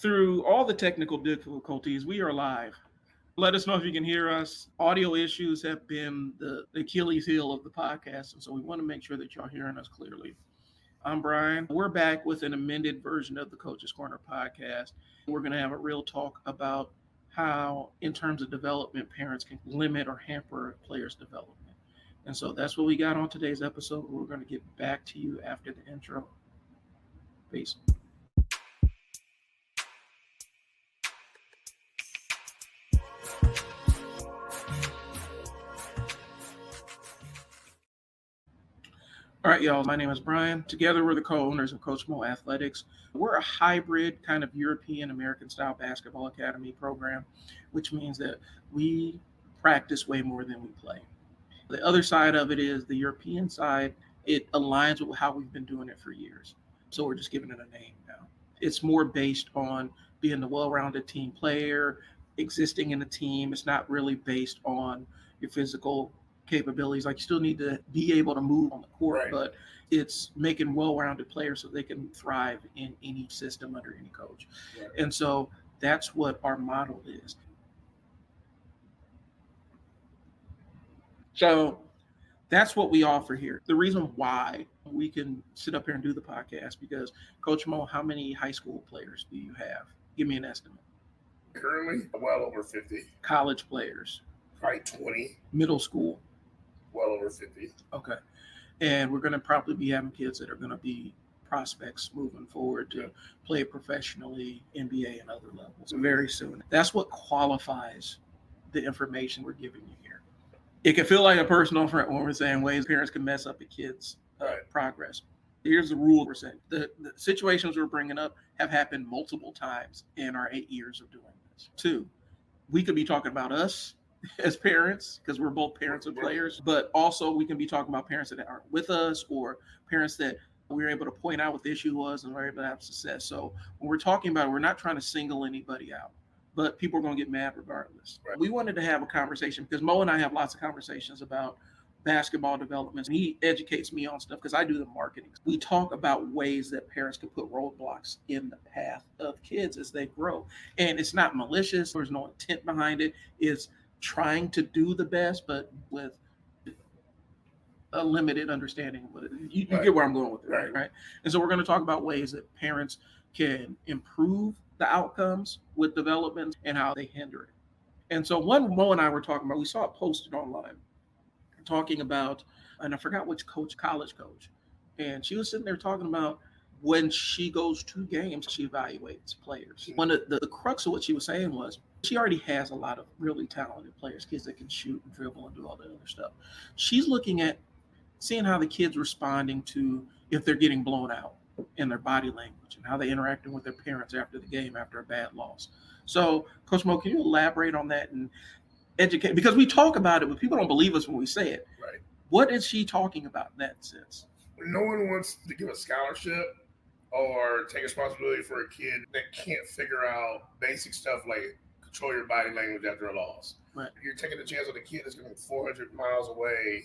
Through all the technical difficulties, we are live. Let us know if you can hear us. Audio issues have been the Achilles heel of the podcast, and so we want to make sure that y'all hearing us clearly. I'm Bryon. We're back with an amended version of the Coach's Corner podcast. We're going to have a real talk about how, in terms of development, parents can limit or hamper players' development. And so that's what we got on today's episode. We're going to get back to you after the intro. Peace. All right, y'all, my name is Bryon. Together, we're the co-owners of Coach Moe Athletics. We're a hybrid kind of European American style basketball academy program, which means that we practice way more than we play. The other side of it is the European side. It aligns with how we've been doing it for years. So we're just giving it a name now. It's more based on being a well-rounded team player, existing in a team. It's not really based on your physical capabilities. Like, you still need to be able to move on the court, right, but it's making well-rounded players so they can thrive in any system under any coach. Right. And so that's what our model is. So that's what we offer here. The reason why we can sit up here and do the podcast, because Coach Moe, how many high school players do you have? Give me an estimate. Currently, well over 50. College players? Probably 20. Middle school? Well over 50. Okay. And we're going to probably be having kids that are going to be prospects moving forward to play professionally, NBA and other levels very soon. That's what qualifies the information we're giving you here. It can feel like a personal front when we're saying ways parents can mess up a kid's progress. Here's the rule we're saying. The situations we're bringing up have happened multiple times in our 8 years of doing this. 2, we could be talking about us as parents, because we're both parents of players, but also we can be talking about parents that aren't with us, or parents that we were able to point out what the issue was and we're able to have success. So when we're talking about it, we're not trying to single anybody out, but people are going to get mad regardless. Right. We wanted to have a conversation because Moe and I have lots of conversations about basketball developments. He educates me on stuff because I do the marketing. We talk about ways that parents can put roadblocks in the path of kids as they grow. And it's not malicious. There's no intent behind it. It's trying to do the best, but with a limited understanding of what it is. You get where I'm going with it, right? And so we're going to talk about ways that parents can improve the outcomes with development and how they hinder it. And so one Moe and I were talking about, we saw it posted online, talking about, and I forgot which college coach, and she was sitting there talking about when she goes to games, she evaluates players. One of the crux of what she was saying was she already has a lot of really talented players, kids that can shoot and dribble and do all that other stuff. She's looking at seeing how the kids responding to if they're getting blown out in their body language and how they're interacting with their parents after the game, after a bad loss. So, Coach Moe, can you elaborate on that and educate? Because we talk about it, but people don't believe us when we say it. Right. What is she talking about in that sense? No one wants to give a scholarship or take responsibility for a kid that can't figure out basic stuff like control your body language after a loss. Right. You're taking a chance on a kid that's going to be 400 miles away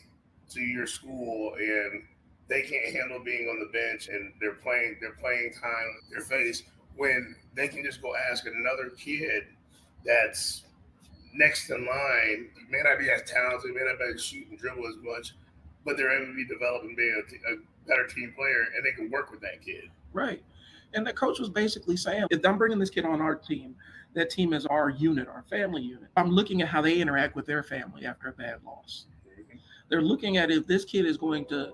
to your school, and they can't handle being on the bench, and they're playing time their face, when they can just go ask another kid that's next in line. He may not be as talented, may not be able to shoot and dribble as much, but they're able to be developed and be a better team player, and they can work with that kid. Right. And the coach was basically saying, if I'm bringing this kid on our team, that team is our unit, our family unit. I'm looking at how they interact with their family after a bad loss. Mm-hmm. They're looking at if this kid is going to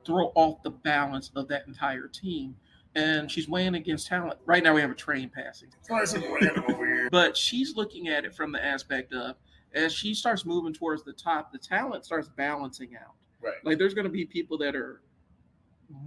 throw off the balance of that entire team. And she's weighing against talent. Right now we have a train passing. But she's looking at it from the aspect of, as she starts moving towards the top, the talent starts balancing out. Right. Like, there's going to be people that are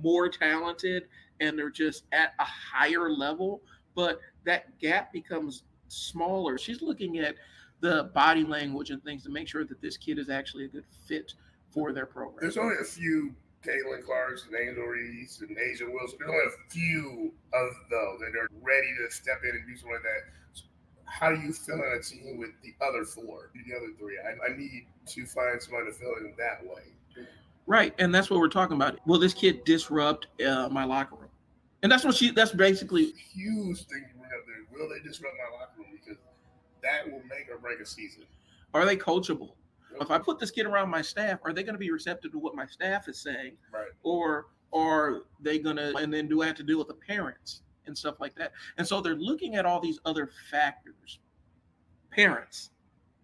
more talented and they're just at a higher level, but that gap becomes smaller. She's looking at the body language and things to make sure that this kid is actually a good fit for their program. There's only a few Caitlin Clarks and Angel Reese and Asia Wilson. There's only a few of those that are ready to step in and do something like that. So how do you fill in a team with the other 4, the other 3? I need to find somebody to fill in that way. Right, and that's what we're talking about. Will this kid disrupt my locker room? And that's basically huge thing to bring will they disrupt my locker room? Because that will make or break a season. Are they coachable? Yep. If I put this kid around my staff, are they going to be receptive to what my staff is saying? Right. Or are they going to, and then do I have to deal with the parents and stuff like that? And so they're looking at all these other factors. Parents,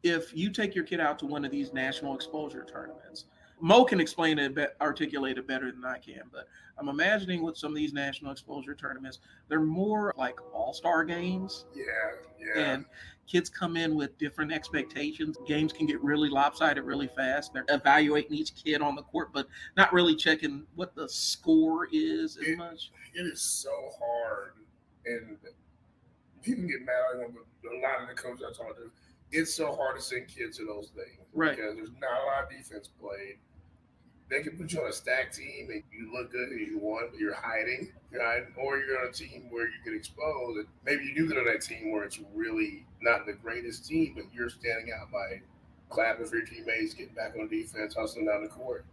if you take your kid out to one of these national exposure tournaments, Mo can explain it, articulate it better than I can, but I'm imagining with some of these national exposure tournaments, they're more like all-star games. Yeah. And kids come in with different expectations. Games can get really lopsided really fast. They're evaluating each kid on the court, but not really checking what the score is as much. It is so hard, and people get mad at them, but a lot of the coaches I talk to, it's so hard to send kids to those things. Right. Because there's not a lot of defense played. They can put you on a stack team and you look good and you won, but you're hiding. Or you're on a team where you get exposed. And maybe you do get on that team where it's really not the greatest team, but you're standing out by clapping for your teammates, getting back on defense, hustling down the court.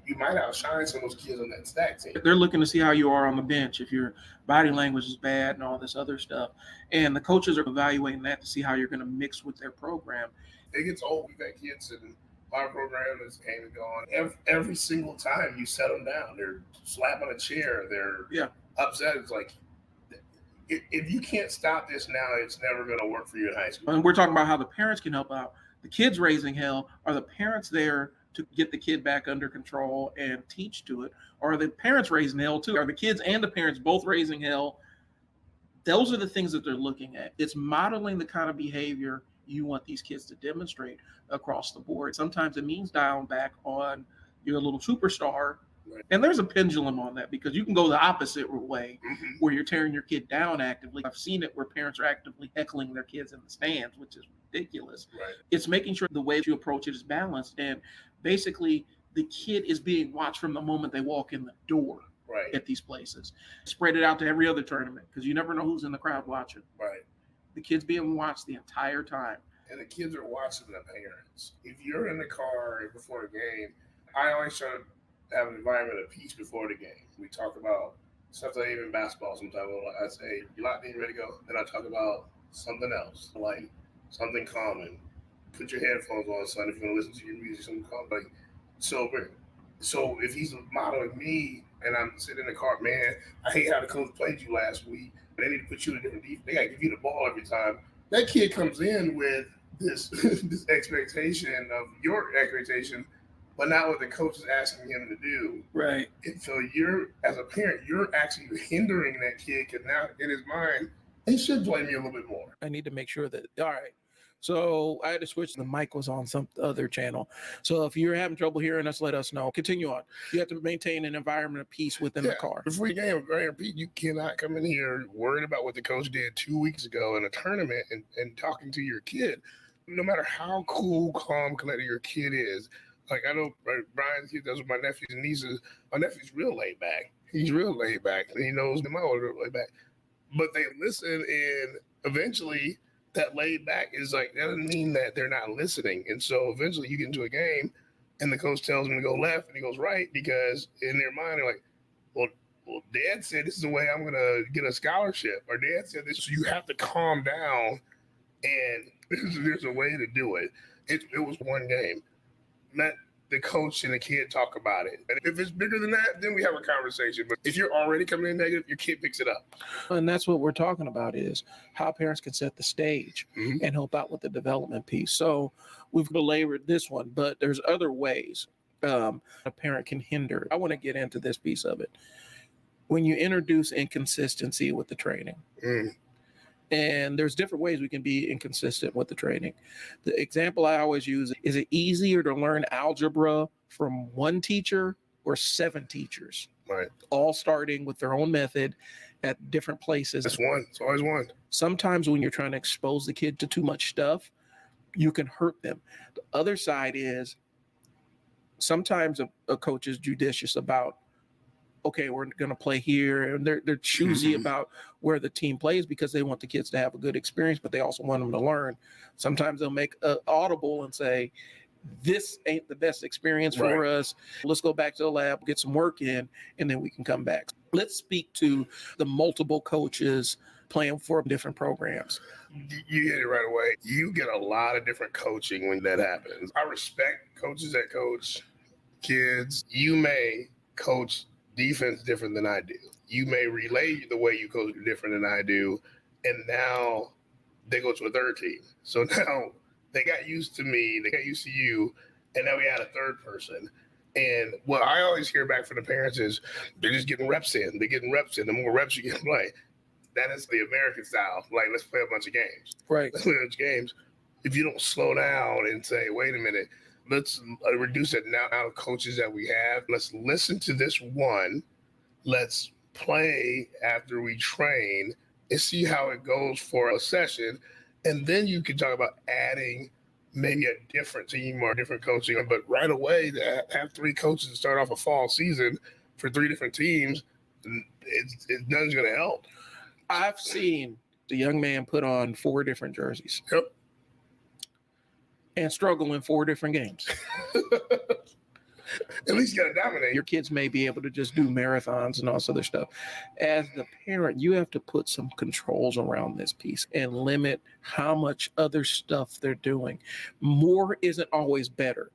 You might outshine some of those kids on that stack team. They're looking to see how you are on the bench, if your body language is bad and all this other stuff. And the coaches are evaluating that to see how you're going to mix with their program. It gets old. We've had kids in our program that's came and gone. Every single time you set them down, they're slapping a chair. They're upset. It's like, if you can't stop this now, it's never going to work for you in high school. And we're talking about how the parents can help out. The kids raising hell, are the parents there to get the kid back under control and teach to it? Or are the parents raising hell too? Are the kids and the parents both raising hell? Those are the things that they're looking at. It's modeling the kind of behavior you want these kids to demonstrate across the board. Sometimes it means dialing back on your little superstar. Right. And there's a pendulum on that, because you can go the opposite way, where you're tearing your kid down actively. I've seen it where parents are actively heckling their kids in the stands, which is ridiculous. Right. It's making sure the way you approach it is balanced. And basically, the kid is being watched from the moment they walk in the door. Right. At these places. Spread it out to every other tournament, because you never know who's in the crowd watching. Right. The kid's being watched the entire time. And the kids are watching the parents. If you're in the car before the game, I always try to have an environment of peace before the game. We talk about stuff that even basketball sometimes. I say, you locked in, ready to go? Then I talk about something else, like something common. Put your headphones on, son, if you're going to listen to your music, something common. Like, so if he's modeling me and I'm sitting in the car, man, I hate how the coach played you last week. They need to put you in a different defense. They got to give you the ball every time. That kid comes in with this this expectation of your expectation, but not what the coach is asking him to do. Right. And so you're, as a parent, you're actually hindering that kid, because now in his mind, he should play me a little bit more. I need to make sure that, all right. So I had to switch. The mic was on some other channel. So if you're having trouble hearing us, let us know. Continue on. You have to maintain an environment of peace within the car. Before you game, Pete, you cannot come in here worried about what the coach did 2 weeks ago in a tournament and talking to your kid. No matter how cool, calm, collected your kid is. Like, I know Bryan's kid does with my nephews and nieces. My nephew's real laid back. He's real laid back. And he knows my older laid back. But they listen, and eventually that laid back is like, that doesn't mean that they're not listening. And so eventually you get into a game and the coach tells him to go left and he goes right, because in their mind they're like, well, Dad said this is the way I'm going to get a scholarship, or Dad said this. So you have to calm down, and there's a way to do it. It was one game. Let the coach and the kid talk about it. And if it's bigger than that, then we have a conversation. But if you're already coming in negative, your kid picks it up. And that's what we're talking about, is how parents can set the stage and help out with the development piece. So we've belabored this one, but there's other ways a parent can hinder. I want to get into this piece of it. When you introduce inconsistency with the training, and there's different ways we can be inconsistent with the training. The example I always use, is it easier to learn algebra from one teacher or 7 teachers? Right. All starting with their own method at different places. It's one. It's always one. Sometimes when you're trying to expose the kid to too much stuff, you can hurt them. The other side is, sometimes a coach is judicious about, okay, we're going to play here. And they're choosy about where the team plays, because they want the kids to have a good experience, but they also want them to learn. Sometimes they'll make an audible and say, this ain't the best experience for us. Let's go back to the lab, get some work in, and then we can come back. Let's speak to the multiple coaches playing for different programs. You hit it right away. You get a lot of different coaching when that happens. I respect coaches that coach kids. You may coach defense different than I do. You may relay the way you coach different than I do. And now they go to a third team. So now they got used to me, they got used to you, and now we add a third person. And what I always hear back from the parents is they're just getting reps in. They're getting reps in. The more reps you get to play. That is the American style. Like, let's play a bunch of games. Right. Let's play a bunch of games. If you don't slow down and say, wait a minute, let's reduce the amount of coaches that we have. Let's listen to this one. Let's play after we train and see how it goes for a session. And then you can talk about adding maybe a different team or different coaching. But right away, to have 3 coaches to start off a fall season for 3 different teams, nothing's going to help. I've seen the young man put on 4 different jerseys. Yep. And struggle in 4 different games. At least you got to dominate. Your kids may be able to just do marathons and all this other stuff. As the parent, you have to put some controls around this piece and limit how much other stuff they're doing. More isn't always better.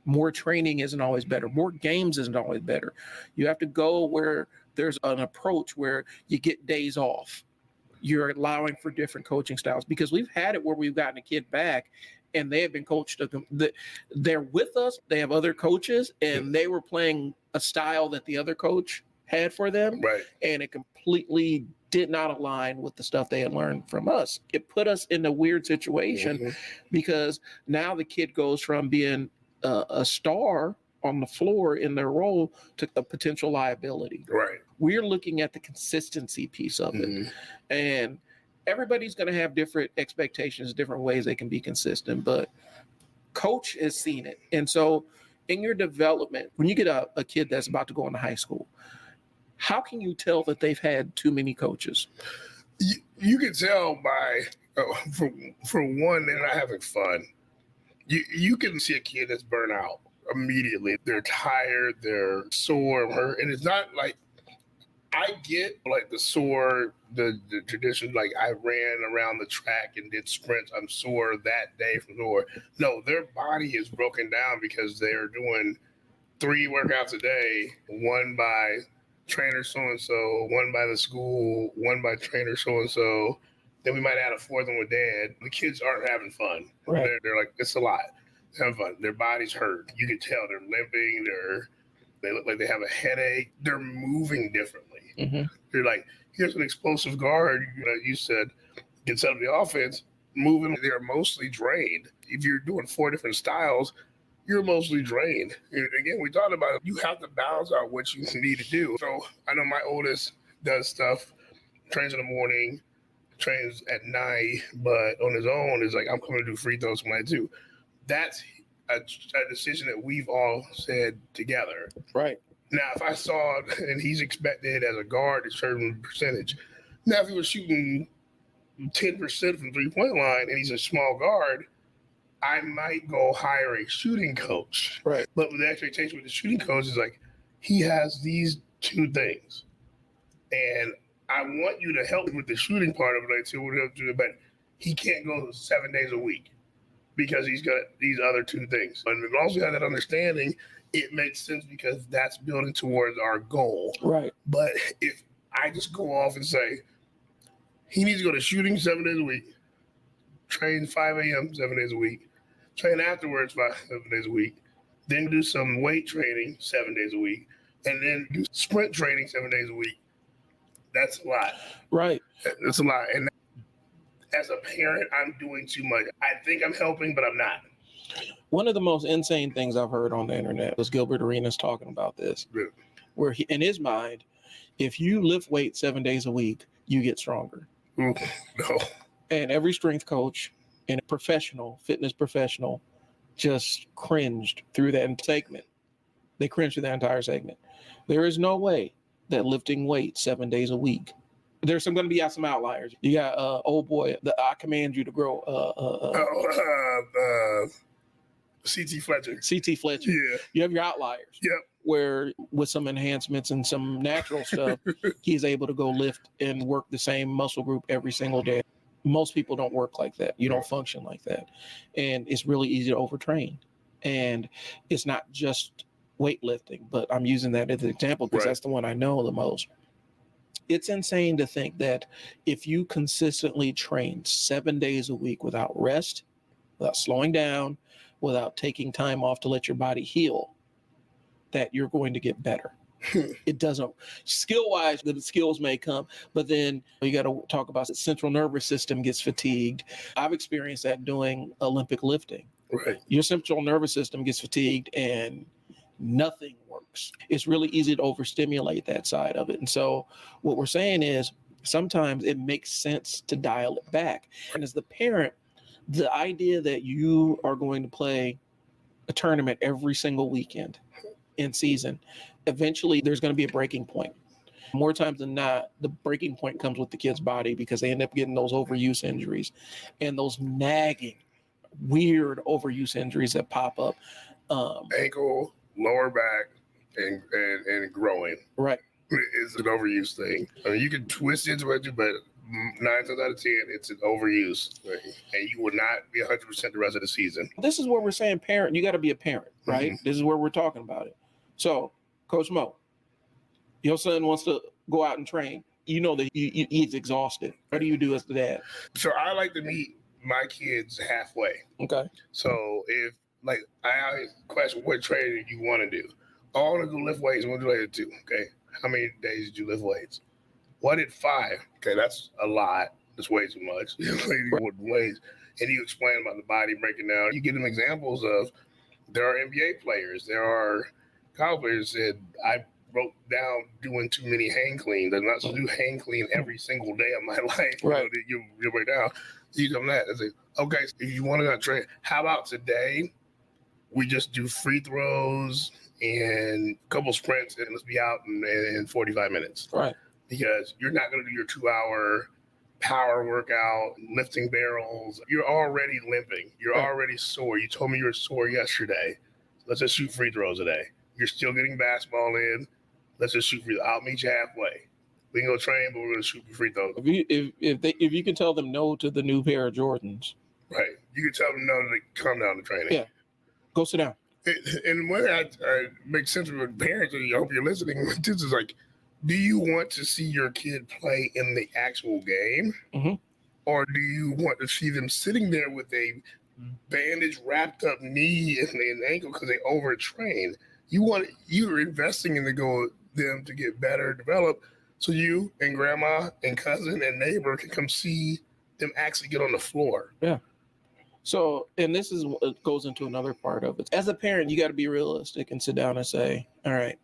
More training isn't always better. More games isn't always better. You have to go where there's an approach where you get days off. You're allowing for different coaching styles, because we've had it where we've gotten a kid back and they have been coached. They're with us. They have other coaches, and they were playing a style that the other coach had for them. Right. And it completely did not align with the stuff they had learned from us. It put us in a weird situation because now the kid goes from being a star on the floor in their role to a potential liability. Right. We're looking at the consistency piece of it. And everybody's going to have different expectations, different ways they can be consistent, but coach has seen it. And so in your development, when you get a kid that's about to go into high school, how can you tell that they've had too many coaches? You can tell by, for one, they're not having fun. You can see a kid that's burnt out immediately. They're tired, they're sore, hurt, and it's not like, I get like the sore, the tradition, like I ran around the track and did sprints, I'm sore that day from sore. No, their body is broken down because they're doing 3 workouts a day, one by trainer so-and-so, one by the school, one by trainer so-and-so. Then we might add a 4th one with dad. The kids aren't having fun. Right. They're like, it's a lot. They're having fun. Their body's hurt. You can tell they're limping. They look like they have a headache. They're moving differently. They're like, here's an explosive guard. You said gets out of the offense, moving. They're mostly drained. If you're doing 4 different styles, you're mostly drained. And again, we talked about it. You have to balance out what you need to do. So I know my oldest does stuff, trains in the morning, trains at night, but on his own is like, I'm coming to do free throws tonight too. That's a decision that we've all said together. Right. Now, if I saw, and he's expected as a guard a certain percentage. Now, if he was shooting 10% from 3-point line and he's a small guard, I might go hire a shooting coach. Right. But the expectation with the shooting coach is like, he has these 2 things. And I want you to help with the shooting part of it, like, too, but he can't go 7 days a week because he's got these other 2 things. And as long as we have that understanding, it makes sense because that's building towards our goal. Right. But if I just go off and say, he needs to go to shooting 7 days a week, train 5 a.m. 7 days a week, train afterwards 7 days a week, then do some weight training 7 days a week, and then do sprint training 7 days a week, that's a lot. Right. That's a lot. And as a parent, I'm doing too much. I think I'm helping, but I'm not. One of the most insane things I've heard on the internet was Gilbert Arenas talking about this, where he, in his mind, if you lift weights 7 days a week, you get stronger. No. And every strength coach and a professional, fitness professional, just cringed through that segment. They cringed through that entire segment. There is no way that lifting weights 7 days a week. There's going to be some outliers. You got old boy. I command you to grow. CT Fletcher. CT Fletcher. Yeah. You have your outliers. Yep. Where with some enhancements and some natural stuff, he's able to go lift and work the same muscle group every single day. Most people don't work like that. You don't function like that. And it's really easy to overtrain. And it's not just weightlifting, but I'm using that as an example because that's the one I know the most. It's insane to think that if you consistently train 7 days a week without rest, without slowing down, without taking time off to let your body heal, that you're going to get better. It doesn't. Skill-wise, the skills may come, but then you got to talk about the central nervous system gets fatigued. I've experienced that doing Olympic lifting. Right. Your central nervous system gets fatigued and nothing works. It's really easy to overstimulate that side of it. And so what we're saying is sometimes it makes sense to dial it back. And as the parent, the idea that you are going to play a tournament every single weekend in season, eventually there's going to be a breaking point. More times than not, the breaking point comes with the kid's body because they end up getting those overuse injuries and those nagging, weird overuse injuries that pop up. Ankle, lower back, and growing. Right. It's an overuse thing. I mean, you can twist into it, but 9 times out of 10, it's an overuse thing. And you will not be 100% the rest of the season. This is where we're saying parent, you got to be a parent, right? Mm-hmm. This is where we're talking about it. So, Coach Moe, your son wants to go out and train. You know that he's exhausted. What do you do as the dad? So I like to meet my kids halfway. Okay. So if, like, I always question what training you want to do. I want to go lift weights. What do I do? Okay. How many days did you lift weights? What did 5? Okay, that's a lot. That's way too much. Weights. And you explain about the body breaking down. You give them examples of there are NBA players. There are college players that I wrote down doing too many hang cleans. I'm not supposed to do hang clean every single day of my life. Right. You know, you'll break down. You tell them that. It's like, okay, so if you want to train, how about today we just do free throws and a couple sprints and let's be out in 45 minutes. Right. Because you're not going to do your 2-hour power workout, lifting barrels. You're already limping. You're already sore. You told me you were sore yesterday. Let's just shoot free throws today. You're still getting basketball in. Let's just shoot free throws. I'll meet you halfway. We can go train, but we're going to shoot free throws. If you can tell them no to the new pair of Jordans. Right. You can tell them no to come down to training. Yeah. Go sit down. And when I make sense with parents, and I hope you're listening, this is like, do you want to see your kid play in the actual game? Mm-hmm. Or do you want to see them sitting there with a bandage wrapped up knee and ankle because they overtrain? You're investing in them to get better, develop, so you and grandma and cousin and neighbor can come see them actually get on the floor. Yeah. So, and this is what goes into another part of it. As a parent, you got to be realistic and sit down and say, all right,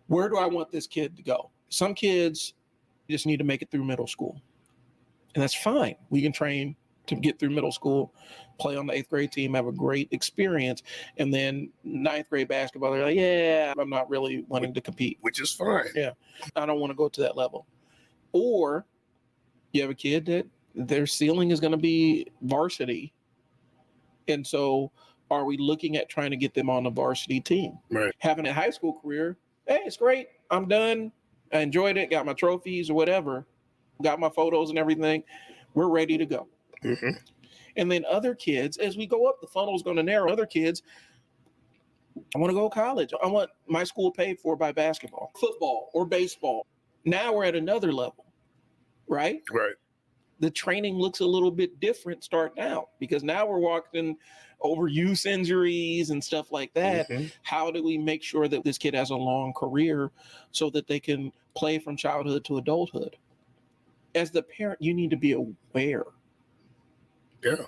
where do I want this kid to go? Some kids just need to make it through middle school. And that's fine. We can train to get through middle school, play on the 8th grade team, have a great experience. And then 9th grade basketball, they're like, yeah, I'm not really wanting to compete. Which is fine. Yeah. I don't want to go to that level. Or you have a kid that their ceiling is going to be varsity. And so are we looking at trying to get them on the varsity team? Right. Having a high school career, hey, it's great. I'm done. I enjoyed it. Got my trophies or whatever. Got my photos and everything. We're ready to go. Mm-hmm. And then other kids, as we go up, the funnel is going to narrow. Other kids, I want to go to college. I want my school paid for by basketball, football, or baseball. Now we're at another level, right? Right. The training looks a little bit different starting out because now we're walking overuse injuries and stuff like that. Mm-hmm. How do we make sure that this kid has a long career so that they can play from childhood to adulthood? As the parent, you need to be aware. Yeah.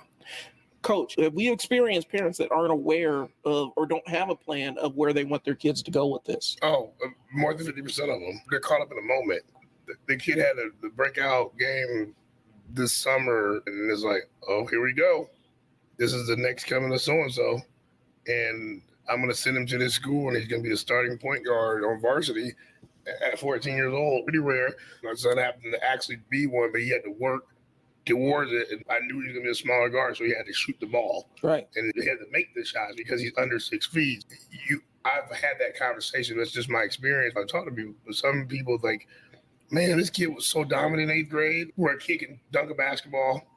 Coach, have we experienced parents that aren't aware of or don't have a plan of where they want their kids to go with this? Oh, more than 50% of them. They're caught up in the moment. The kid had the breakout game this summer, and it's like, oh, here we go. This is the next coming of so-and-so. And I'm going to send him to this school, and he's going to be a starting point guard on varsity at 14 years old. Pretty rare. My son happened to actually be one, but he had to work towards it, and I knew he was going to be a smaller guard, so he had to shoot the ball. Right. And he had to make the shots because he's under 6 feet. I've had that conversation. That's just my experience. I talk to people. Some people like, man, this kid was so dominant in 8th grade, where a kid can dunk a basketball,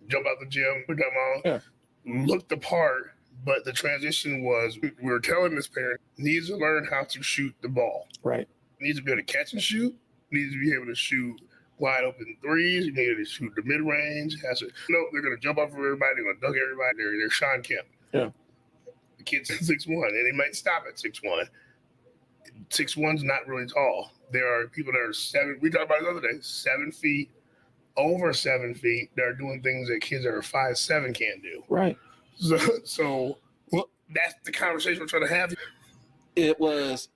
jump out the gym, put them on, look the part. But the transition was, we were telling this parent, needs to learn how to shoot the ball. Right. Needs to be able to catch and shoot. Needs to be able to shoot wide open threes. You need to shoot the mid range. They're going to jump off of everybody. They're going to dunk everybody. They're Sean Kemp. Yeah. The kid's 6'1", and they might stop at 6'1". 6'1's not really tall. There are people that are 7. We talked about it the other day. 7 feet, over 7 feet. That are doing things that kids that are 5'7" can't do. Right. So that's the conversation we're trying to have. It was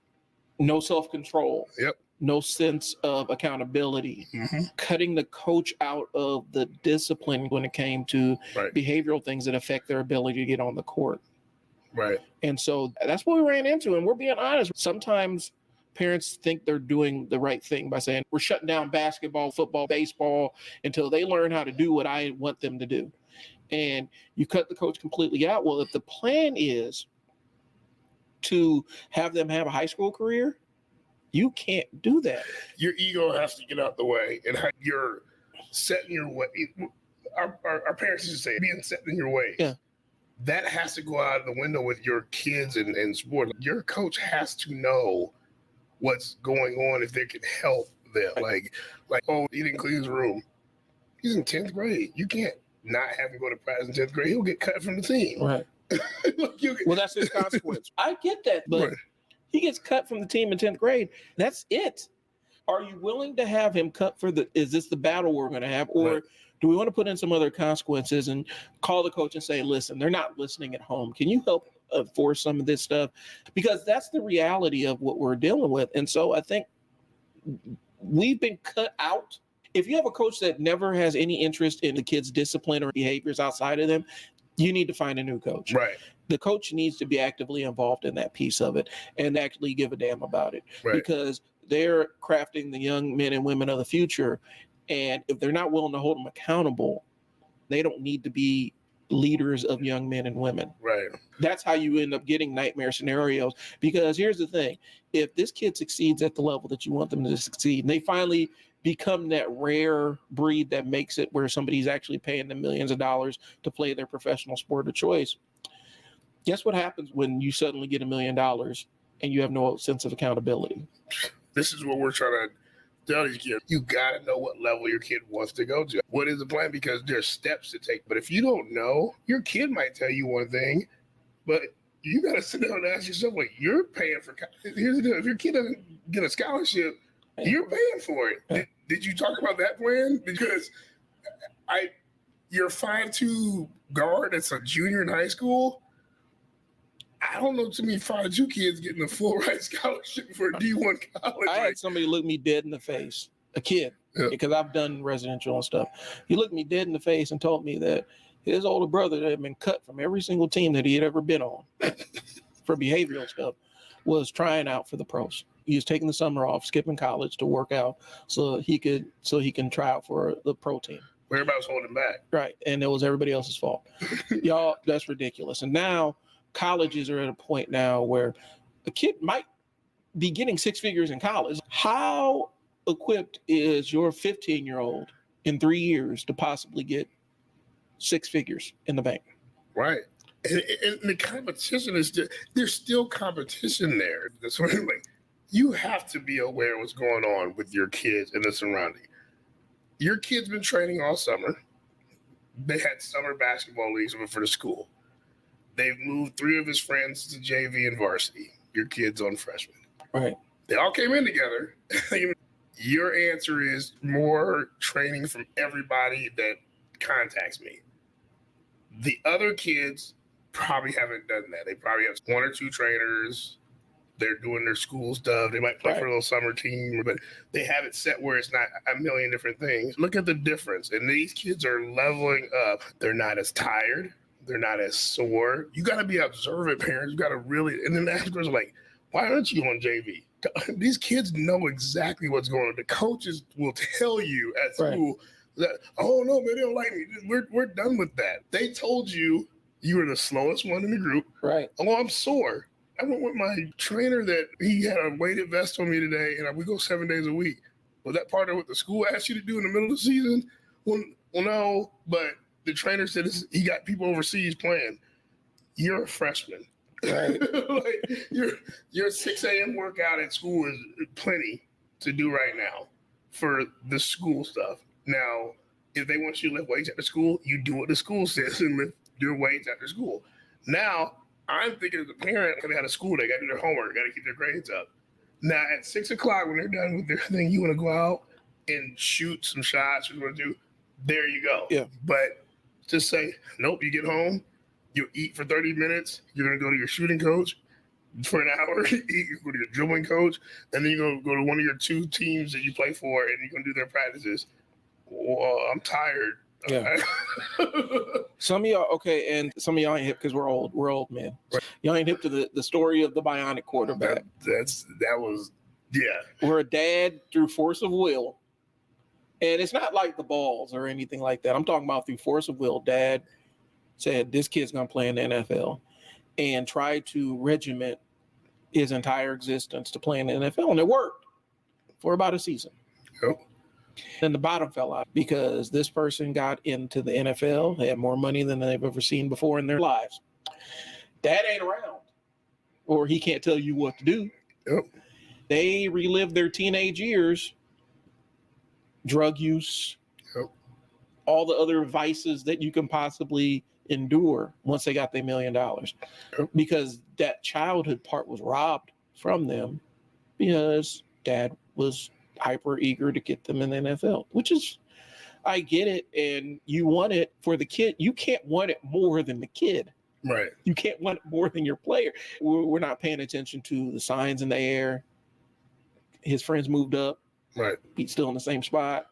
no self-control. Yep. No sense of accountability, cutting the coach out of the discipline when it came to behavioral things that affect their ability to get on the court. Right. And so that's what we ran into. And we're being honest. Sometimes parents think they're doing the right thing by saying, we're shutting down basketball, football, baseball until they learn how to do what I want them to do. And you cut the coach completely out. Well, if the plan is to have them have a high school career, you can't do that. Your ego has to get out the way, and how you're setting your way. Our parents used to say, being set in your way. Yeah. That has to go out of the window with your kids and sport. Your coach has to know what's going on if they can help them. Like, oh, he didn't clean his room. He's in 10th grade. You can't not have him go to practice in 10th grade. He'll get cut from the team. Right. Well, that's his consequence. I get that, but he gets cut from the team in 10th grade. That's it. Are you willing to have him cut is this the battle we're going to have? Or do we want to put in some other consequences and call the coach and say, listen, they're not listening at home. Can you help enforce some of this stuff? Because that's the reality of what we're dealing with. And so I think we've been cut out. If you have a coach that never has any interest in the kids' discipline or behaviors outside of them, you need to find a new coach. Right. The coach needs to be actively involved in that piece of it and actually give a damn about it, because they're crafting the young men and women of the future. And if they're not willing to hold them accountable, they don't need to be leaders of young men and women. Right. That's how you end up getting nightmare scenarios. Because here's the thing. If this kid succeeds at the level that you want them to succeed, and they finally become that rare breed that makes it where somebody's actually paying them millions of dollars to play their professional sport of choice, guess what happens when you suddenly get $1 million and you have no sense of accountability? This is what we're trying to tell these kids. You got to know what level your kid wants to go to. What is the plan? Because there's steps to take. But if you don't know, your kid might tell you one thing, but you got to sit down and ask yourself, like, you're paying for. Here's the deal. If your kid doesn't get a scholarship, you're paying for it. Did you talk about that plan? Because you're 5'2" guard that's a junior in high school. I don't know too many 5'2" kids getting a full ride scholarship for a D1 college. I had somebody look me dead in the face, a kid, because I've done residential and stuff. He looked me dead in the face and told me that his older brother that had been cut from every single team that he had ever been on for behavioral stuff was trying out for the pros. He was taking the summer off, skipping college to work out so he can try out for the pro team. Everybody was holding back. Right. And it was everybody else's fault. Y'all, that's ridiculous. And now colleges are at a point now where a kid might be getting 6 figures in college. How equipped is your 15-year-old in 3 years to possibly get 6 figures in the bank? Right. And the competition is there's still competition there. That's what I'm like. You have to be aware of what's going on with your kids and the surrounding. Your kid's been training all summer. They had summer basketball leagues for the school. They've moved 3 of his friends to JV and varsity. Your kid's on freshman. Right. They all came in together. Your answer is more training from everybody that contacts me. The other kids probably haven't done that. They probably have 1 or 2 trainers. They're doing their school stuff. They might play for a little summer team, but they have it set where it's not a million different things. Look at the difference. And these kids are leveling up. They're not as tired. They're not as sore. You got to be observant, parents. You got to really, and then the afterwards are like, why aren't you on JV? These kids know exactly what's going on. The coaches will tell you at school, Oh no, man, they don't like me. We're done with that. They told you you were the slowest one in the group. Right. Oh, I'm sore. I went with my trainer that he had a weighted vest on me today, and we go 7 days a week. Was that part of what the school asked you to do in the middle of the season? Well, no, but the trainer said he got people overseas playing. You're a freshman. Right. Like your 6 a.m. workout at school is plenty to do right now for the school stuff. Now, if they want you to lift weights after school, you do what the school says and lift your weights after school. Now, I'm thinking as a parent, they had a school, they got to do their homework, got to keep their grades up. Now, at 6 o'clock, when they're done with their thing, you want to go out and shoot some shots, you want to do, there you go. Yeah. But just say, nope, you get home, you eat for 30 minutes, you're going to go to your shooting coach for an hour, you go to your dribbling coach, and then you're going to go to one of your 2 teams that you play for, and you're going to do their practices. Well, I'm tired. Yeah. Some of y'all, okay, and some of y'all ain't hip because we're old. We're old men. Right. Y'all ain't hip to the story of the Bionic quarterback. That was, yeah. Where a dad, through force of will, and it's not like the balls or anything like that. I'm talking about through force of will. Dad said, this kid's going to play in the NFL, and tried to regiment his entire existence to play in the NFL, and it worked for about a season. Yep. Then the bottom fell out because this person got into the NFL, had more money than they've ever seen before in their lives. Dad ain't around, or he can't tell you what to do. Yep. They relived their teenage years, drug use, yep. all the other vices that you can possibly endure once they got their $1 million. Yep. Because that childhood part was robbed from them because dad was hyper eager to get them in the NFL, which is, I get it. And you want it for the kid. You can't want it more than the kid. Right. You can't want it more than your player. We're not paying attention to the signs in the air. His friends moved up. Right. He's still in the same spot.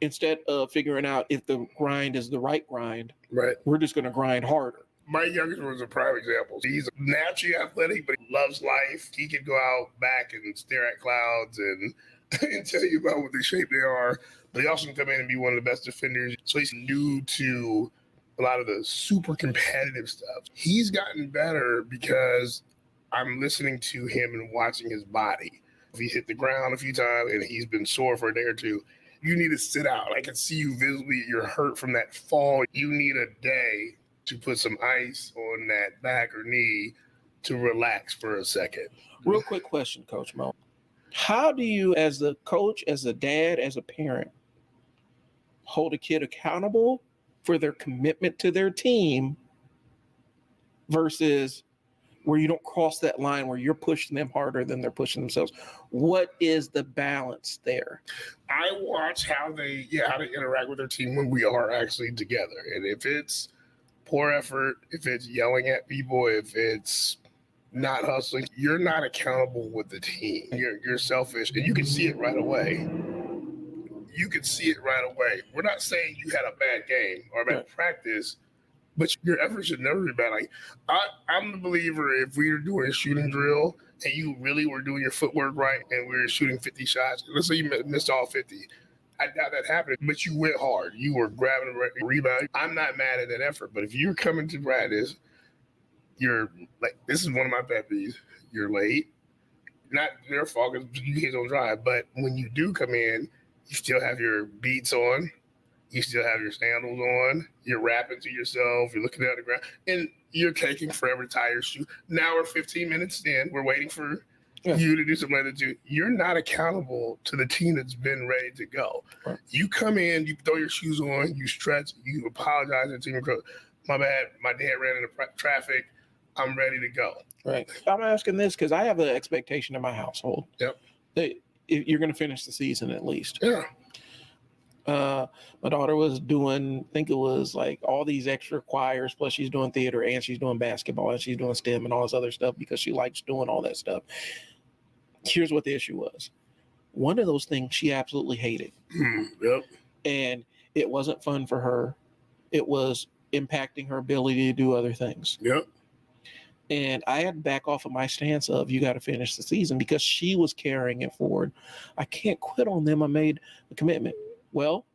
Instead of figuring out if the grind is the right grind, right, we're just going to grind harder. My youngest was a prime example. He's naturally athletic, but he loves life. He can go out back and stare at clouds and, and tell you about what the shape they are. But he also can come in and be one of the best defenders. So he's new to a lot of the super competitive stuff. He's gotten better because I'm listening to him and watching his body. If he hit the ground a few times and he's been sore for a day or two, you need to sit out. I can see you visibly. You're hurt from that fall. You need a day to put some ice on that back or knee to relax for a second. Real quick question, Coach Moe. How do you, as a coach, as a dad, as a parent, hold a kid accountable for their commitment to their team versus where you don't cross that line where you're pushing them harder than they're pushing themselves? What is the balance there? I watch how they interact with their team when we are actually together. And if it's poor effort, if it's yelling at people, if it's not hustling, you're not accountable with the team. You're selfish, and you can see it right away. We're not saying you had a bad game or a bad practice, but your effort should never be bad. Like I'm the believer, if we were doing a shooting drill and you really were doing your footwork right and we were shooting 50 shots, let's say you missed all 50. I doubt that happened, but you went hard. You were grabbing a rebound. I'm not mad at that effort, but if you're coming to practice, you're like, this is one of my pet peeves. You're late. Not their fault because you kids don't drive, but when you do come in, you still have your beats on. You still have your sandals on. You're rapping to yourself. You're looking at the ground, and you're taking forever to tie your shoe. Now we're 15 minutes in. We're waiting for you to do something like that. You're not accountable to the team that's been ready to go. Right. You come in, you throw your shoes on, you stretch, you apologize to the team. My bad. My dad ran into traffic. I'm ready to go. Right. I'm asking this because I have an expectation in my household. Yep. That you're going to finish the season at least. Yeah. My daughter was doing, I think it was like all these extra choirs, plus she's doing theater and she's doing basketball and she's doing STEM and all this other stuff because she likes doing all that stuff. Here's what the issue was. One of those things she absolutely hated. Yep. And it wasn't fun for her. It was impacting her ability to do other things. Yep. And I had to back off of my stance of you got to finish the season because she was carrying it forward. I can't quit on them. I made a commitment. Well,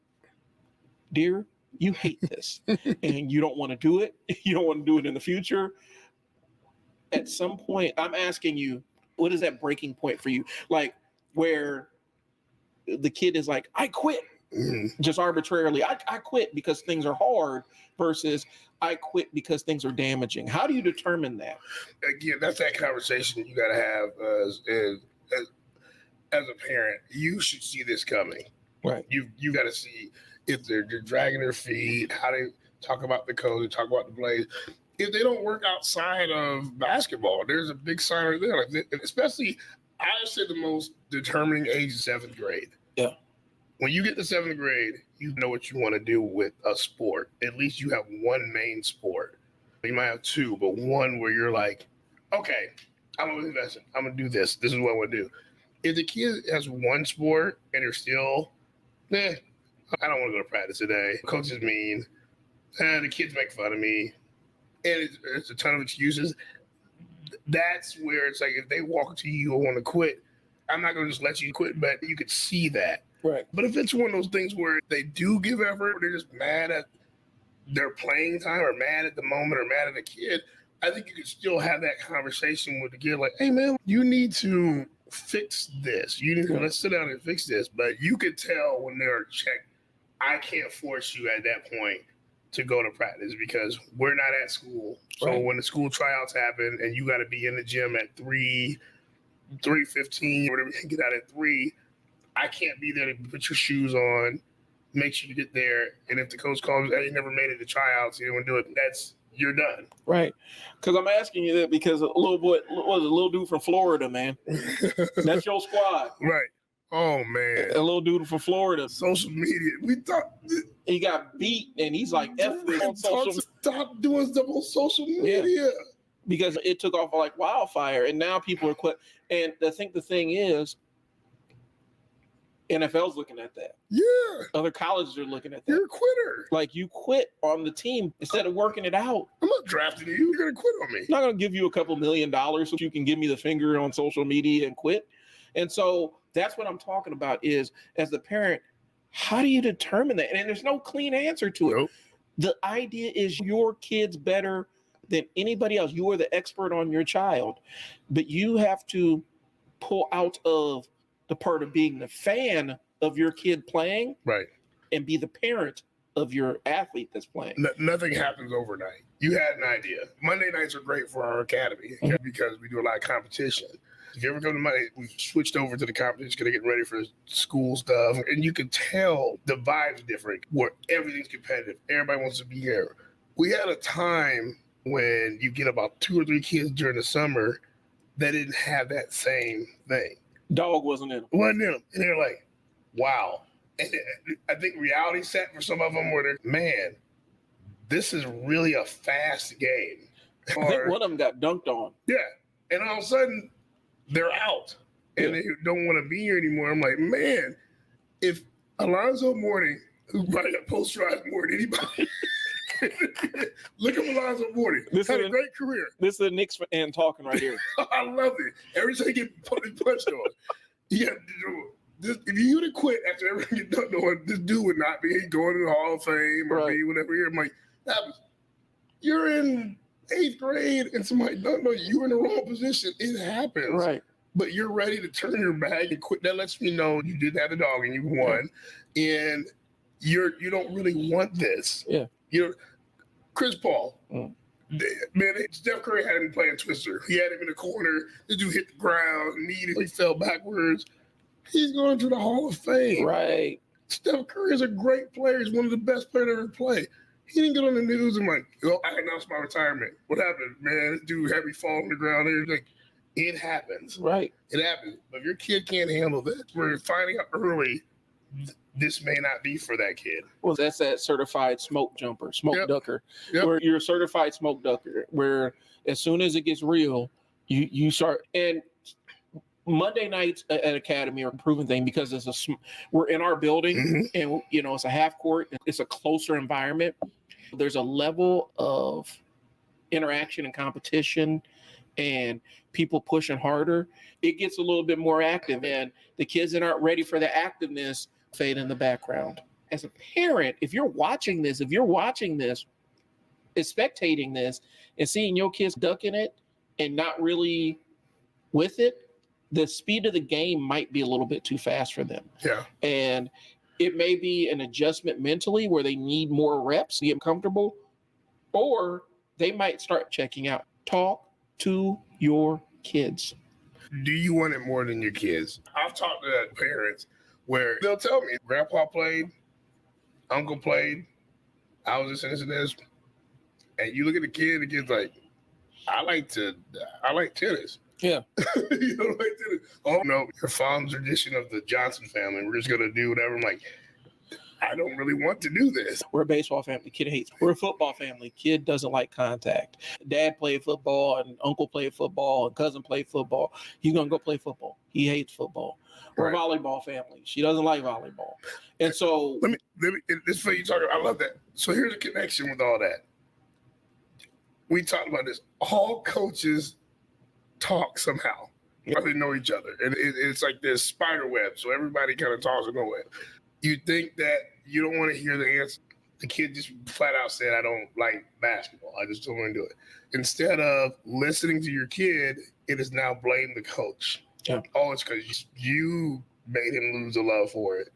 dear, you hate this and you don't want to do it. You don't want to do it in the future. At some point, I'm asking you, what is that breaking point for you? Like where the kid is like, I quit. Just arbitrarily, I quit because things are hard versus I quit because things are damaging. How do you determine that? Again, that's that conversation you got to have as a parent. You should see this coming. Right. You got to see if they're dragging their feet, how they talk about the coach, talk about the plays. If they don't work outside of basketball, there's a big sign right there. Like, especially, I would say the most determining age is 7th grade. Yeah. When you get to 7th grade, you know what you want to do with a sport. At least you have one main sport. You might have two, but one where you're like, okay, I'm going to invest in. I'm going to do this. This is what I want to do. If the kid has one sport and they're still, I don't want to go to practice today. Coach is mean. The kids make fun of me. And it's a ton of excuses. That's where it's like if they walk to you and want to quit, I'm not going to just let you quit, but you could see that. Right. But if it's one of those things where they do give effort, they're just mad at their playing time or mad at the moment or mad at the kid, I think you could still have that conversation with the kid like, hey, man, you need to fix this. You need to let's sit down and fix this. But you could tell when they're checked, I can't force you at that point to go to practice because we're not at school. So when the school tryouts happen and you got to be in the gym at 3:15, whatever, get out at 3, I can't be there to put your shoes on, make sure you get there. And if the coach calls, hey, you never made it to tryouts, you didn't do it, you're done. Right. Because I'm asking you that because a little dude from Florida, man. That's your squad. Right. Oh, man. A little dude from Florida. Social media. We thought he got beat and he's like, F this on social media. Stop doing stuff on social media. Yeah. Because it took off like wildfire and now people are quit. And I think the thing is, NFL's looking at that. Yeah. Other colleges are looking at that. You're a quitter. Like you quit on the team instead of working it out. I'm not drafting you. You're going to quit on me. I'm not going to give you a couple $1 million so you can give me the finger on social media and quit. And so that's what I'm talking about is as the parent, how do you determine that? And there's no clean answer to it. Nope. The idea is your kid's better than anybody else. You are the expert on your child, but you have to pull out of the part of being the fan of your kid playing, right, and be the parent of your athlete that's playing. Nothing happens overnight. You had an idea. Monday nights are great for our academy because we do a lot of competition. If you ever go to Monday, we switched over to the competition because they're getting ready for school stuff, and you can tell the vibe's different where everything's competitive. Everybody wants to be here. We had a time when you get about 2 or 3 kids during the summer that didn't have that same thing. Dog wasn't in them. Wasn't in them. And they're like, wow. And I think reality set for some of them where they're, man, this is really a fast game. I think one of them got dunked on. Yeah. And all of a sudden, they're out. And they don't want to be here anymore. I'm like, man, if Alonzo Mourning, who probably got posterized more than anybody, look at Alonzo Mourning. Had a great career. This is the Knicks fan talking right here. I love it. Every time you get punched on, you got to do this. If you would have quit after everything you done on, this dude would not be going to the Hall of Fame or be whatever. I'm like, you're in 8th grade and somebody don't know you're in the wrong position. It happens. Right. But you're ready to turn your back and quit. That lets me know you did have the dog and you won. And you don't really want this. Yeah. You're Chris Paul. Man, Steph Curry had him playing Twister. He had him in the corner. The dude hit the ground, he fell backwards. He's going to the Hall of Fame. Right. Steph Curry is a great player. He's one of the best players ever played. He didn't get on the news and like, I announced my retirement. What happened, man? This dude had me fall on the ground. And like, it happens. Right. It happens. But if your kid can't handle that, we're finding out early this may not be for that kid. Well, that's that certified smoke ducker, where you're a certified smoke ducker, where as soon as it gets real, you start. And Monday nights at Academy are a proven thing because we're in our building and it's a half court. It's a closer environment. There's a level of interaction and competition and people pushing harder. It gets a little bit more active and the kids that aren't ready for the activeness fade in the background. as a parent, if you're watching this, is spectating this and seeing your kids ducking it and not really with it, the speed of the game might be a little bit too fast for them. Yeah. And it may be an adjustment mentally where they need more reps to get comfortable, or they might start checking out. Talk to your kids. Do you want it more than your kids? I've talked to parents where they'll tell me, Grandpa played, Uncle played, I was listening to this. And you look at the kid's like, I like tennis. Yeah. You don't like tennis. Oh, no, your fond tradition of the Johnson family. We're just going to do whatever. I'm like, I don't really want to do this. We're a baseball family. Kid hates. We're a football family. Kid doesn't like contact. Dad played football and uncle played football and cousin played football. He's going to go play football. He hates football. We're a volleyball family. She doesn't like volleyball. And so let me this is what you talking about. I love that. So here's a connection with all that. We talked about this. All coaches talk somehow. They know each other. And it's like this spider web. So everybody kind of talks in a web. You think that you don't want to hear the answer. The kid just flat out said, I don't like basketball. I just don't want to do it. Instead of listening to your kid, it is now blame the coach. Yeah. Oh, it's because you made him lose the love for it.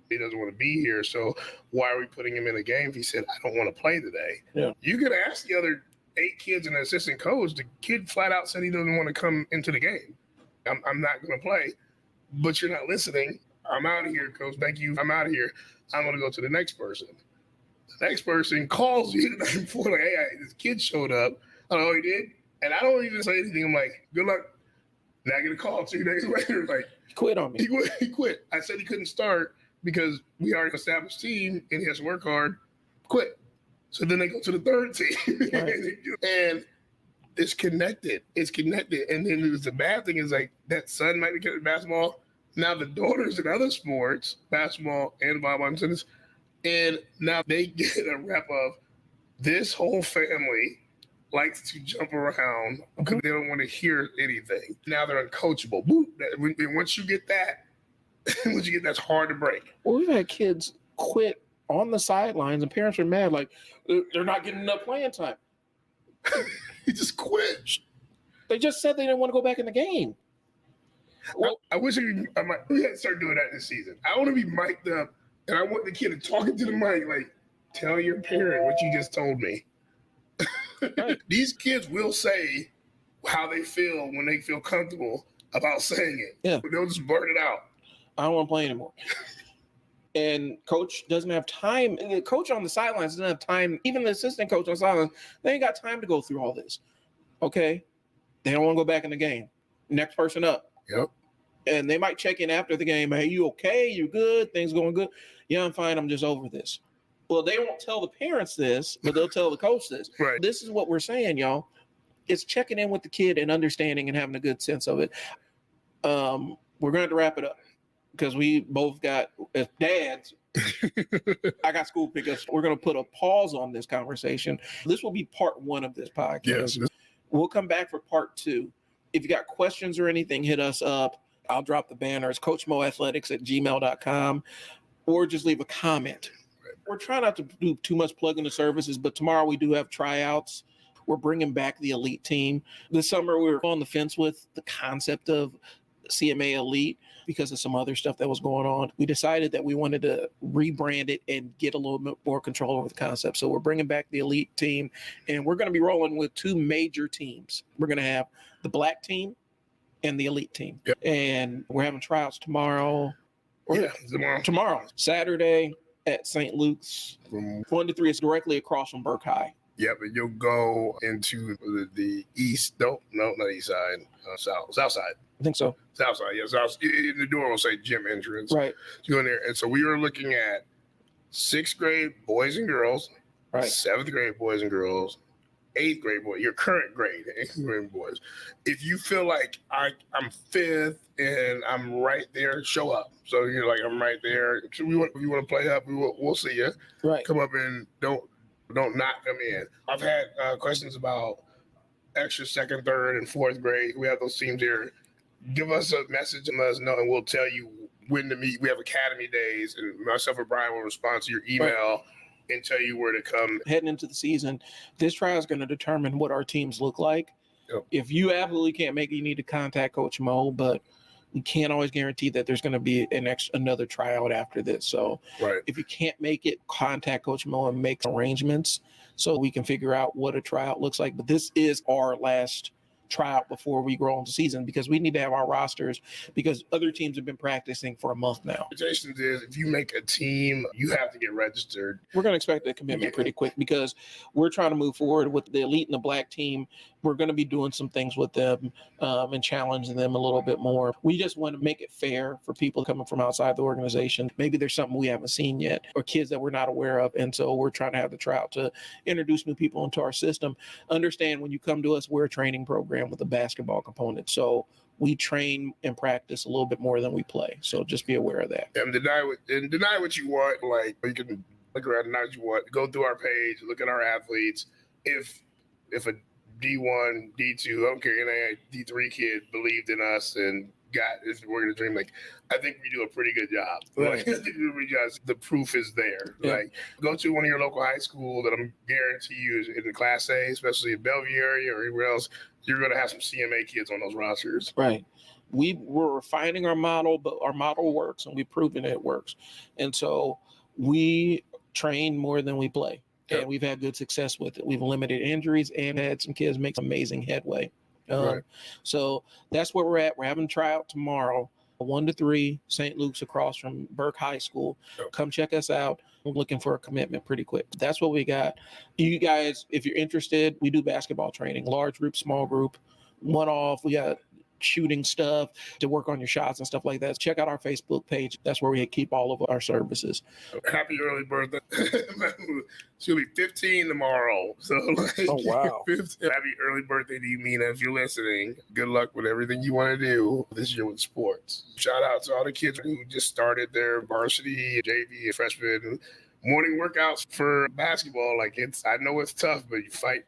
He doesn't want to be here. So why are we putting him in a game if he said, I don't want to play today? Yeah. You could ask the other 8 kids and an assistant coach. The kid flat out said he doesn't want to come into the game. I'm not going to play, but you're not listening. I'm out of here, coach. Thank you. I'm out of here. I'm going to go to the next person. The next person calls you the night before, like, hey, this kid showed up. I don't know, he did. And I don't even say anything. I'm like, good luck. And I get a call 2 days later, like, he quit on me. He quit. I said he couldn't start because we already established team and he has to work hard. Quit. So then they go to the third team. Right. And it's connected. It's connected. And then the bad thing is, like, that son might be good at basketball. Now the daughters in other sports, basketball and volleyball and tennis, and now they get a rep of this whole family likes to jump around because they don't want to hear anything. Now they're uncoachable. And once you get that, that's hard to break. Well, we've had kids quit on the sidelines and parents are mad, like they're not getting enough playing time. He just quit. They just said they didn't want to go back in the game. Well, I wish we had to start doing that this season. I want to be mic'd up, and I want the kid to talk into the mic, like, tell your parent what you just told me. Right. These kids will say how they feel when they feel comfortable about saying it. Yeah. They'll just blurt it out. I don't want to play anymore. And coach doesn't have time. The coach on the sidelines doesn't have time. Even the assistant coach on the sidelines, they ain't got time to go through all this. Okay? They don't want to go back in the game. Next person up. Yep. And they might check in after the game. Hey, you okay? You good? Things going good? Yeah, I'm fine. I'm just over this. Well, they won't tell the parents this, but they'll tell the coach this. Right. This is what we're saying, y'all. It's checking in with the kid and understanding and having a good sense of it. We're going to have to wrap it up because we both got, as dads, I got school pickups. We're going to put a pause on this conversation. This will be part 1 of this podcast. Yes. We'll come back for part 2. If you got questions or anything, hit us up. I'll drop the banner. It's coachmoeathletics@gmail.com, or just leave a comment. We're trying not to do too much plugging the services, but tomorrow we do have tryouts. We're bringing back the elite team. This summer we were on the fence with the concept of CMA Elite because of some other stuff that was going on. We decided that we wanted to rebrand it and get a little bit more control over the concept. So we're bringing back the elite team, and we're going to be rolling with 2 major teams. We're going to have the black team and the elite team. Yep. And we're having tryouts tomorrow. Tomorrow. Saturday at St. Luke's from 1 to 3. It's directly across from Burke High. Yep, and you'll go into the east. No, not east side. South side. I think so. South side, yeah. The door will say gym entrance. Right. You go in there, and so we are looking at 6th grade boys and girls, right? 7th grade boys and girls, 8th grade boys. Your current grade, 8th grade boys. If you feel like I'm 5th and I'm right there, show up. So you're like, I'm right there. If you want to play up, we'll see you. Right. Come up and don't not come in. I've had questions about extra 2nd, 3rd, and 4th grade. We have those teams here. Give us a message and let us know, and we'll tell you when to meet. We have academy days, and myself and Bryon will respond to your email and tell you where to come. Heading into the season, this trial is going to determine what our teams look like. Yep. If you absolutely can't make it, you need to contact Coach Moe, but we can't always guarantee that there's going to be another tryout after this. So if you can't make it, contact Coach Moe and make arrangements so we can figure out what a tryout looks like. But this is our last tryout before we grow into season, because we need to have our rosters, because other teams have been practicing for a month now. Expectations is, if you make a team, you have to get registered. We're going to expect a commitment pretty quick, because we're trying to move forward with the elite and the black team. We're going to be doing some things with them and challenging them a little bit more. We just want to make it fair for people coming from outside the organization. Maybe there's something we haven't seen yet, or kids that we're not aware of. And so we're trying to have the tryout to introduce new people into our system. Understand, when you come to us, we're a training program with a basketball component. So we train and practice a little bit more than we play. So just be aware of that. And deny what you want. Like, you can look around, deny what you want. Go through our page, look at our athletes. If a D1, D2, I don't care, any D3 kid believed in us and we're gonna dream. Like, I think we do a pretty good job. Right. Like, the proof is there. Yeah. Like, go to one of your local high school that I'm guarantee you is in the Class A, especially in Bellevue area or anywhere else. You're gonna have some CMA kids on those rosters. Right. We're refining our model, but our model works, and we've proven it works. And so we train more than we play. And we've had good success with it. We've limited injuries and had some kids make some amazing headway. So that's where we're at. We're having a tryout tomorrow, 1 to 3, St. Luke's across from Burke High School. Come check us out. We're looking for a commitment pretty quick. That's what we got. You guys, if you're interested, we do basketball training, large group, small group, one-off. We got shooting stuff to work on your shots and stuff like that. Check out our Facebook page. That's where we keep all of our services. Happy early birthday. She'll be 15 tomorrow. So, oh, wow. Happy early birthday to you, Mina, if you're listening. Good luck with everything you want to do this year with sports. Shout out to all the kids who just started their varsity, JV, and freshman morning workouts for basketball. Like, I know it's tough, but you fight,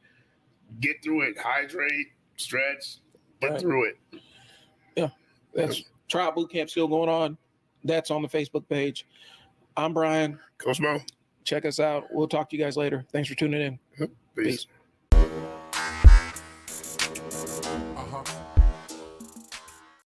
get through it, hydrate, stretch, get through it. Yeah, that's trial boot camp still going on. That's on the Facebook page. I'm Bryon. Coach Moe. Check us out. We'll talk to you guys later. Thanks for tuning in. Peace.